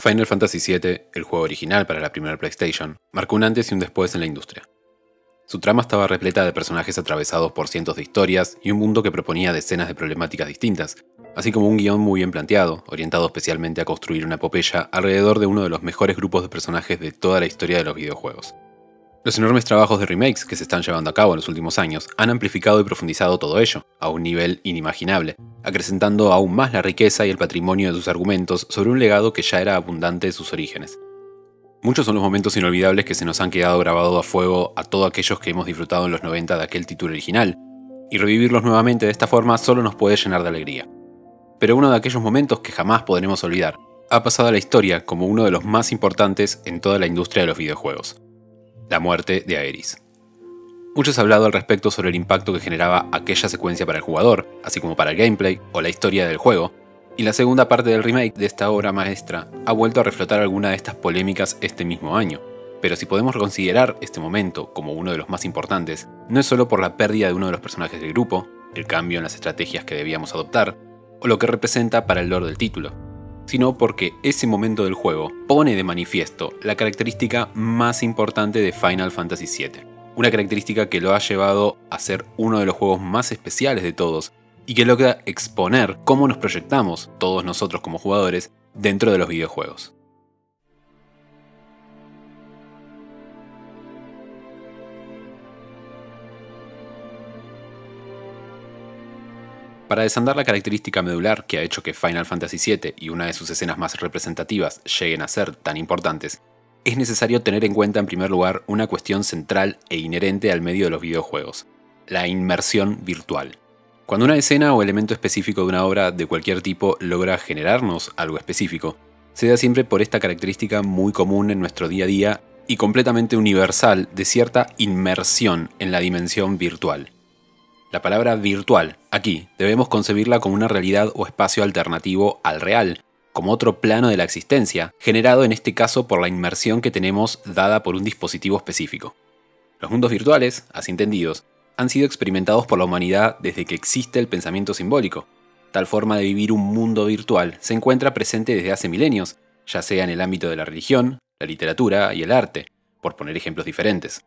Final Fantasy VII, el juego original para la primera PlayStation, marcó un antes y un después en la industria. Su trama estaba repleta de personajes atravesados por cientos de historias y un mundo que proponía decenas de problemáticas distintas, así como un guión muy bien planteado, orientado especialmente a construir una epopeya alrededor de uno de los mejores grupos de personajes de toda la historia de los videojuegos. Los enormes trabajos de remakes que se están llevando a cabo en los últimos años han amplificado y profundizado todo ello, a un nivel inimaginable, acrecentando aún más la riqueza y el patrimonio de sus argumentos sobre un legado que ya era abundante de sus orígenes. Muchos son los momentos inolvidables que se nos han quedado grabados a fuego a todos aquellos que hemos disfrutado en los 90 de aquel título original, y revivirlos nuevamente de esta forma solo nos puede llenar de alegría. Pero uno de aquellos momentos que jamás podremos olvidar ha pasado a la historia como uno de los más importantes en toda la industria de los videojuegos: la muerte de Aerith. Muchos han hablado al respecto sobre el impacto que generaba aquella secuencia para el jugador, así como para el gameplay o la historia del juego, y la segunda parte del remake de esta obra maestra ha vuelto a reflotar alguna de estas polémicas este mismo año. Pero si podemos considerar este momento como uno de los más importantes, no es solo por la pérdida de uno de los personajes del grupo, el cambio en las estrategias que debíamos adoptar, o lo que representa para el lore del título, sino porque ese momento del juego pone de manifiesto la característica más importante de Final Fantasy VII. Una característica que lo ha llevado a ser uno de los juegos más especiales de todos y que logra exponer cómo nos proyectamos, todos nosotros como jugadores, dentro de los videojuegos. Para desandar la característica medular que ha hecho que Final Fantasy VII y una de sus escenas más representativas lleguen a ser tan importantes, es necesario tener en cuenta en primer lugar una cuestión central e inherente al medio de los videojuegos: la inmersión virtual. Cuando una escena o elemento específico de una obra de cualquier tipo logra generarnos algo específico, se da siempre por esta característica muy común en nuestro día a día y completamente universal de cierta inmersión en la dimensión virtual. La palabra virtual, aquí, debemos concebirla como una realidad o espacio alternativo al real, como otro plano de la existencia, generado en este caso por la inmersión que tenemos dada por un dispositivo específico. Los mundos virtuales, así entendidos, han sido experimentados por la humanidad desde que existe el pensamiento simbólico. Tal forma de vivir un mundo virtual se encuentra presente desde hace milenios, ya sea en el ámbito de la religión, la literatura y el arte, por poner ejemplos diferentes.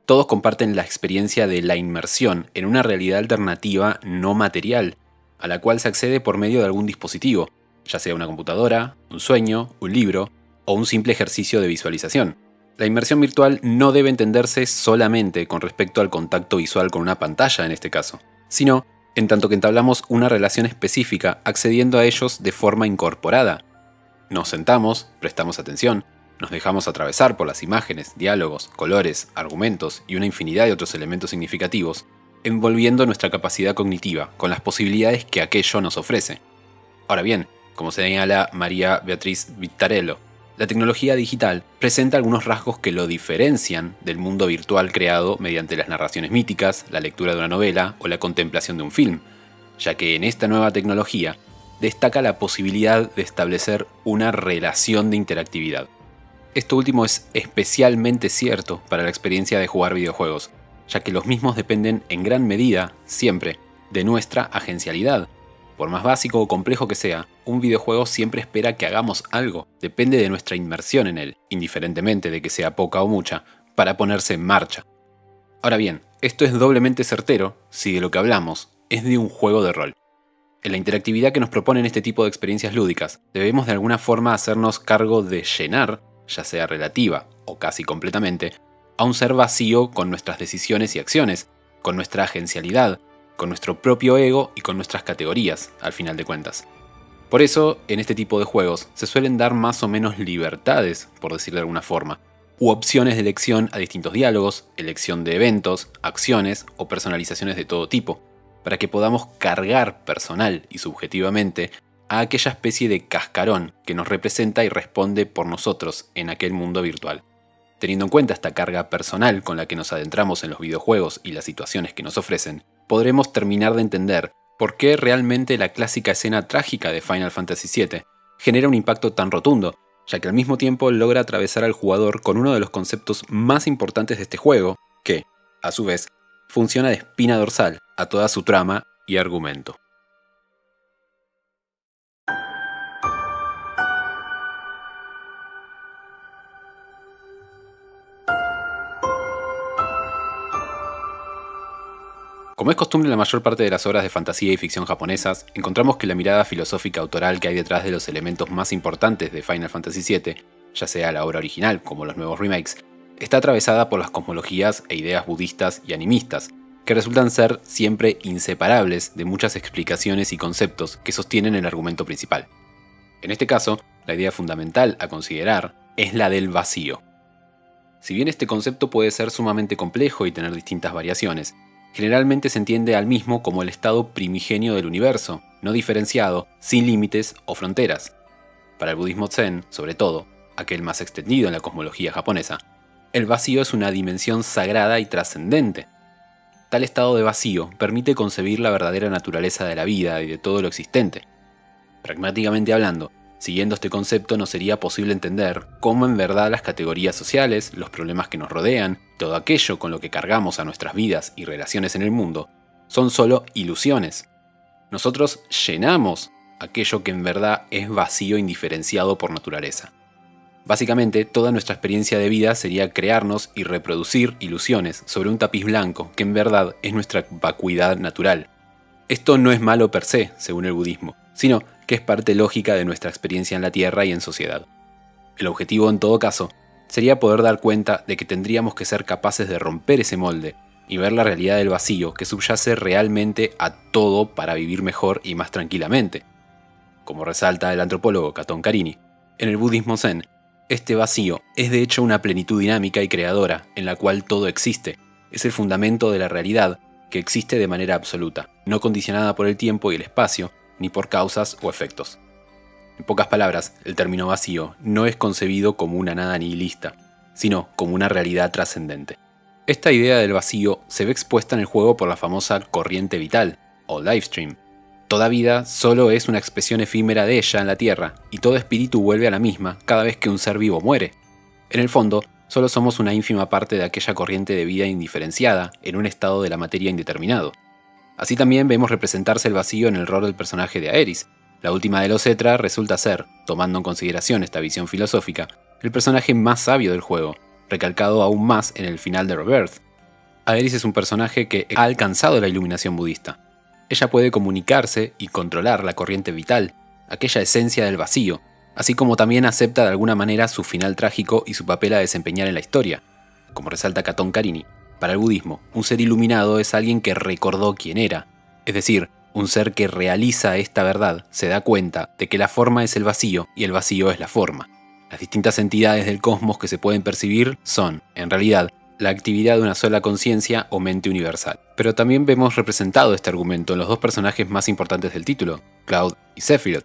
Todos comparten la experiencia de la inmersión en una realidad alternativa no material, a la cual se accede por medio de algún dispositivo, ya sea una computadora, un sueño, un libro o un simple ejercicio de visualización. La inmersión virtual no debe entenderse solamente con respecto al contacto visual con una pantalla en este caso, sino en tanto que entablamos una relación específica accediendo a ellos de forma incorporada. Nos sentamos, prestamos atención, nos dejamos atravesar por las imágenes, diálogos, colores, argumentos y una infinidad de otros elementos significativos, envolviendo nuestra capacidad cognitiva con las posibilidades que aquello nos ofrece. Ahora bien, como señala María Beatriz Vittarello, la tecnología digital presenta algunos rasgos que lo diferencian del mundo virtual creado mediante las narraciones míticas, la lectura de una novela o la contemplación de un film, ya que en esta nueva tecnología destaca la posibilidad de establecer una relación de interactividad. Esto último es especialmente cierto para la experiencia de jugar videojuegos, ya que los mismos dependen en gran medida, siempre, de nuestra agencialidad. Por más básico o complejo que sea, un videojuego siempre espera que hagamos algo, depende de nuestra inmersión en él, indiferentemente de que sea poca o mucha, para ponerse en marcha. Ahora bien, esto es doblemente certero si de lo que hablamos es de un juego de rol. En la interactividad que nos proponen este tipo de experiencias lúdicas, debemos de alguna forma hacernos cargo de llenar, ya sea relativa o casi completamente, a un ser vacío con nuestras decisiones y acciones, con nuestra agencialidad, con nuestro propio ego y con nuestras categorías, al final de cuentas. Por eso, en este tipo de juegos se suelen dar más o menos libertades, por decirlo de alguna forma, u opciones de elección a distintos diálogos, elección de eventos, acciones o personalizaciones de todo tipo, para que podamos cargar personal y subjetivamente a aquella especie de cascarón que nos representa y responde por nosotros en aquel mundo virtual. Teniendo en cuenta esta carga personal con la que nos adentramos en los videojuegos y las situaciones que nos ofrecen, podremos terminar de entender por qué realmente la clásica escena trágica de Final Fantasy VII genera un impacto tan rotundo, ya que al mismo tiempo logra atravesar al jugador con uno de los conceptos más importantes de este juego, que, a su vez, funciona de espina dorsal a toda su trama y argumento. Como es costumbre en la mayor parte de las obras de fantasía y ficción japonesas, encontramos que la mirada filosófica autoral que hay detrás de los elementos más importantes de Final Fantasy VII, ya sea la obra original como los nuevos remakes, está atravesada por las cosmologías e ideas budistas y animistas, que resultan ser siempre inseparables de muchas explicaciones y conceptos que sostienen el argumento principal. En este caso, la idea fundamental a considerar es la del vacío. Si bien este concepto puede ser sumamente complejo y tener distintas variaciones, generalmente se entiende al mismo como el estado primigenio del universo, no diferenciado, sin límites o fronteras. Para el budismo zen, sobre todo, aquel más extendido en la cosmología japonesa, el vacío es una dimensión sagrada y trascendente. Tal estado de vacío permite concebir la verdadera naturaleza de la vida y de todo lo existente. Pragmáticamente hablando, siguiendo este concepto no sería posible entender cómo en verdad las categorías sociales, los problemas que nos rodean, todo aquello con lo que cargamos a nuestras vidas y relaciones en el mundo, son solo ilusiones. Nosotros llenamos aquello que en verdad es vacío indiferenciado por naturaleza. Básicamente, toda nuestra experiencia de vida sería crearnos y reproducir ilusiones sobre un tapiz blanco que en verdad es nuestra vacuidad natural. Esto no es malo per se, según el budismo, sino que es parte lógica de nuestra experiencia en la Tierra y en sociedad. El objetivo, en todo caso, sería poder dar cuenta de que tendríamos que ser capaces de romper ese molde y ver la realidad del vacío que subyace realmente a todo para vivir mejor y más tranquilamente. Como resalta el antropólogo Katon Karini, en el budismo zen, este vacío es de hecho una plenitud dinámica y creadora en la cual todo existe, es el fundamento de la realidad que existe de manera absoluta, no condicionada por el tiempo y el espacio, ni por causas o efectos. En pocas palabras, el término vacío no es concebido como una nada nihilista, sino como una realidad trascendente. Esta idea del vacío se ve expuesta en el juego por la famosa corriente vital, o life stream. Toda vida solo es una expresión efímera de ella en la Tierra, y todo espíritu vuelve a la misma cada vez que un ser vivo muere. En el fondo, solo somos una ínfima parte de aquella corriente de vida indiferenciada en un estado de la materia indeterminado. Así también vemos representarse el vacío en el rol del personaje de Aerith. La última de los Cetra resulta ser, tomando en consideración esta visión filosófica, el personaje más sabio del juego, recalcado aún más en el final de Rebirth. Aerith es un personaje que ha alcanzado la iluminación budista. Ella puede comunicarse y controlar la corriente vital, aquella esencia del vacío, así como también acepta de alguna manera su final trágico y su papel a desempeñar en la historia. Como resalta Katon Karini, para el budismo, un ser iluminado es alguien que recordó quién era, es decir, un ser que realiza esta verdad se da cuenta de que la forma es el vacío y el vacío es la forma. Las distintas entidades del cosmos que se pueden percibir son, en realidad, la actividad de una sola conciencia o mente universal. Pero también vemos representado este argumento en los dos personajes más importantes del título, Cloud y Sephiroth.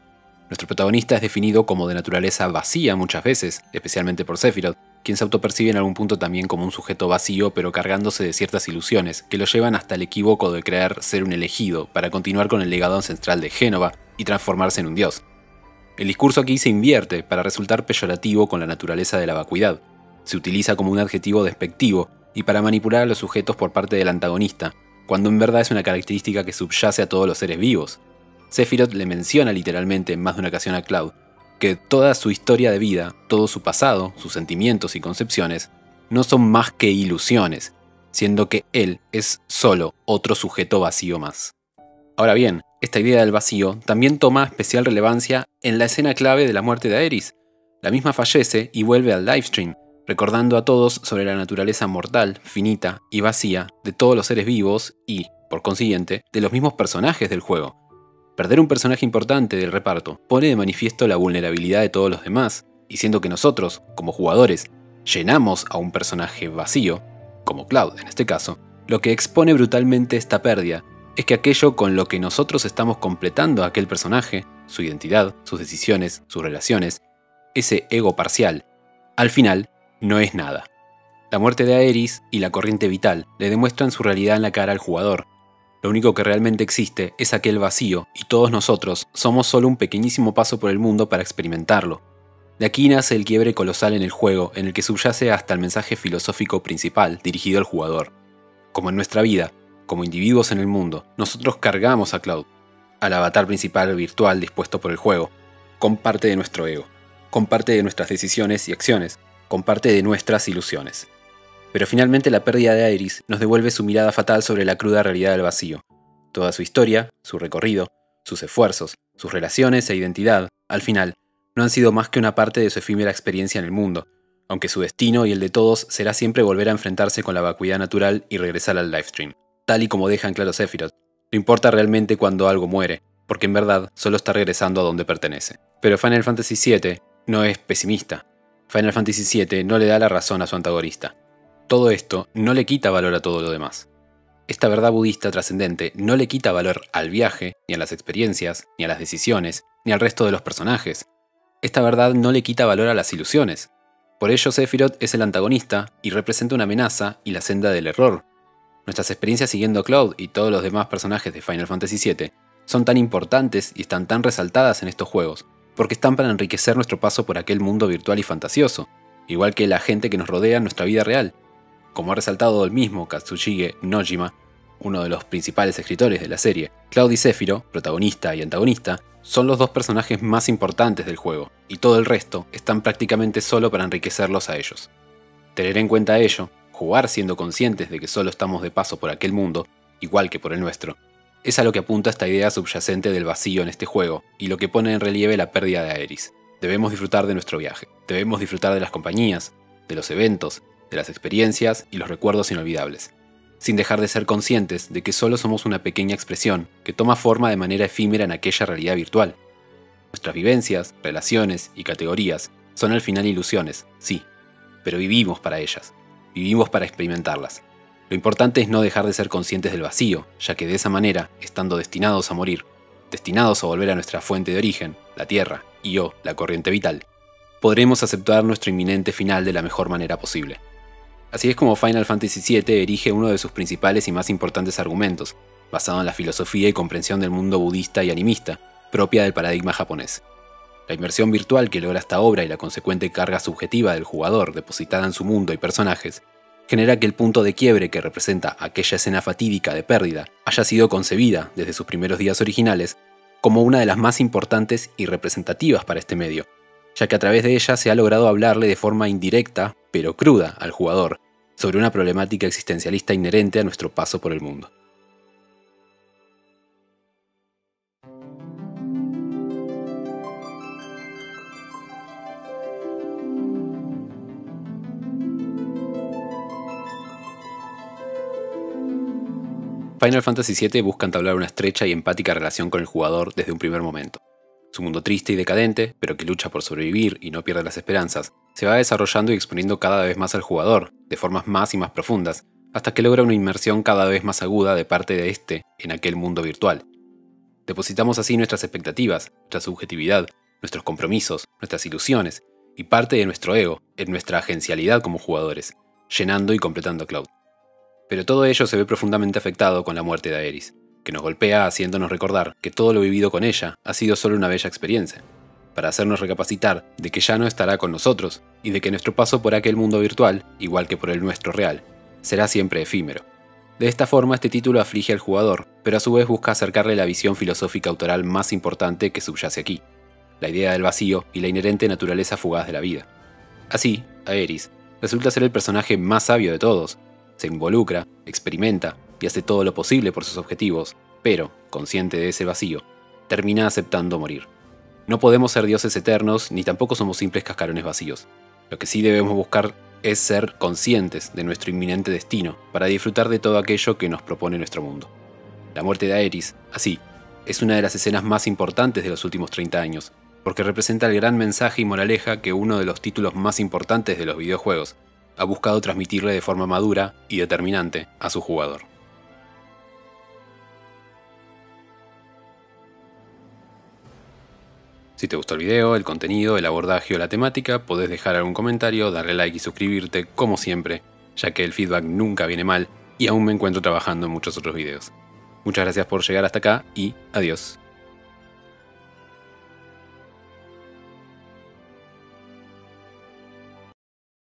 Nuestro protagonista es definido como de naturaleza vacía muchas veces, especialmente por Sephiroth, quien se autopercibe en algún punto también como un sujeto vacío pero cargándose de ciertas ilusiones que lo llevan hasta el equívoco de creer ser un elegido para continuar con el legado ancestral de Génova y transformarse en un dios. El discurso aquí se invierte para resultar peyorativo con la naturaleza de la vacuidad. Se utiliza como un adjetivo despectivo y para manipular a los sujetos por parte del antagonista, cuando en verdad es una característica que subyace a todos los seres vivos. Sephiroth le menciona literalmente en más de una ocasión a Cloud que toda su historia de vida, todo su pasado, sus sentimientos y concepciones, no son más que ilusiones, siendo que él es solo otro sujeto vacío más. Ahora bien, esta idea del vacío también toma especial relevancia en la escena clave de la muerte de Aerith. La misma fallece y vuelve al livestream, recordando a todos sobre la naturaleza mortal, finita y vacía de todos los seres vivos y, por consiguiente, de los mismos personajes del juego. Perder un personaje importante del reparto pone de manifiesto la vulnerabilidad de todos los demás, y siendo que nosotros, como jugadores, llenamos a un personaje vacío, como Cloud en este caso, lo que expone brutalmente esta pérdida es que aquello con lo que nosotros estamos completando a aquel personaje, su identidad, sus decisiones, sus relaciones, ese ego parcial, al final no es nada. La muerte de Aerith y la corriente vital le demuestran su realidad en la cara al jugador. Lo único que realmente existe es aquel vacío y todos nosotros somos solo un pequeñísimo paso por el mundo para experimentarlo. De aquí nace el quiebre colosal en el juego en el que subyace hasta el mensaje filosófico principal dirigido al jugador. Como en nuestra vida, como individuos en el mundo, nosotros cargamos a Cloud, al avatar principal virtual dispuesto por el juego, con parte de nuestro ego, con parte de nuestras decisiones y acciones, con parte de nuestras ilusiones. Pero finalmente la pérdida de Aerys nos devuelve su mirada fatal sobre la cruda realidad del vacío. Toda su historia, su recorrido, sus esfuerzos, sus relaciones e identidad, al final, no han sido más que una parte de su efímera experiencia en el mundo, aunque su destino y el de todos será siempre volver a enfrentarse con la vacuidad natural y regresar al livestream. Tal y como deja en claro Sephiroth, no importa realmente cuando algo muere, porque en verdad solo está regresando a donde pertenece. Pero Final Fantasy VII no es pesimista. Final Fantasy VII no le da la razón a su antagonista. Todo esto no le quita valor a todo lo demás. Esta verdad budista trascendente no le quita valor al viaje, ni a las experiencias, ni a las decisiones, ni al resto de los personajes. Esta verdad no le quita valor a las ilusiones. Por ello Sephiroth es el antagonista y representa una amenaza y la senda del error. Nuestras experiencias siguiendo a Cloud y todos los demás personajes de Final Fantasy VII son tan importantes y están tan resaltadas en estos juegos, porque están para enriquecer nuestro paso por aquel mundo virtual y fantasioso, igual que la gente que nos rodea en nuestra vida real. Como ha resaltado el mismo Katsushige Nojima, uno de los principales escritores de la serie, Cloud y Sephiroth, protagonista y antagonista, son los dos personajes más importantes del juego, y todo el resto están prácticamente solo para enriquecerlos a ellos. Tener en cuenta ello, jugar siendo conscientes de que solo estamos de paso por aquel mundo, igual que por el nuestro, es a lo que apunta esta idea subyacente del vacío en este juego, y lo que pone en relieve la pérdida de Aerys. Debemos disfrutar de nuestro viaje, debemos disfrutar de las compañías, de los eventos, de las experiencias y los recuerdos inolvidables, sin dejar de ser conscientes de que solo somos una pequeña expresión que toma forma de manera efímera en aquella realidad virtual. Nuestras vivencias, relaciones y categorías son al final ilusiones, sí, pero vivimos para ellas, vivimos para experimentarlas. Lo importante es no dejar de ser conscientes del vacío, ya que de esa manera, estando destinados a morir, destinados a volver a nuestra fuente de origen, la Tierra, y la corriente vital, podremos aceptar nuestro inminente final de la mejor manera posible. Así es como Final Fantasy VII erige uno de sus principales y más importantes argumentos, basado en la filosofía y comprensión del mundo budista y animista, propia del paradigma japonés. La inmersión virtual que logra esta obra y la consecuente carga subjetiva del jugador depositada en su mundo y personajes, genera que el punto de quiebre que representa aquella escena fatídica de pérdida haya sido concebida desde sus primeros días originales como una de las más importantes y representativas para este medio, ya que a través de ella se ha logrado hablarle de forma indirecta, pero cruda, al jugador, sobre una problemática existencialista inherente a nuestro paso por el mundo. Final Fantasy VII busca entablar una estrecha y empática relación con el jugador desde un primer momento. Su mundo triste y decadente, pero que lucha por sobrevivir y no pierde las esperanzas, se va desarrollando y exponiendo cada vez más al jugador, de formas más y más profundas, hasta que logra una inmersión cada vez más aguda de parte de este en aquel mundo virtual. Depositamos así nuestras expectativas, nuestra subjetividad, nuestros compromisos, nuestras ilusiones, y parte de nuestro ego, en nuestra agencialidad como jugadores, llenando y completando a Cloud. Pero todo ello se ve profundamente afectado con la muerte de Aerys, que nos golpea haciéndonos recordar que todo lo vivido con ella ha sido solo una bella experiencia, para hacernos recapacitar de que ya no estará con nosotros y de que nuestro paso por aquel mundo virtual, igual que por el nuestro real, será siempre efímero. De esta forma este título aflige al jugador, pero a su vez busca acercarle la visión filosófica autoral más importante que subyace aquí, la idea del vacío y la inherente naturaleza fugaz de la vida. Así, Aerys resulta ser el personaje más sabio de todos, se involucra, experimenta y hace todo lo posible por sus objetivos, pero, consciente de ese vacío, termina aceptando morir. No podemos ser dioses eternos ni tampoco somos simples cascarones vacíos. Lo que sí debemos buscar es ser conscientes de nuestro inminente destino para disfrutar de todo aquello que nos propone nuestro mundo. La muerte de Aerys, así, es una de las escenas más importantes de los últimos 30 años, porque representa el gran mensaje y moraleja que uno de los títulos más importantes de los videojuegos ha buscado transmitirle de forma madura y determinante a su jugador. Si te gustó el video, el contenido, el abordaje o la temática, podés dejar algún comentario, darle like y suscribirte, como siempre, ya que el feedback nunca viene mal y aún me encuentro trabajando en muchos otros videos. Muchas gracias por llegar hasta acá y adiós.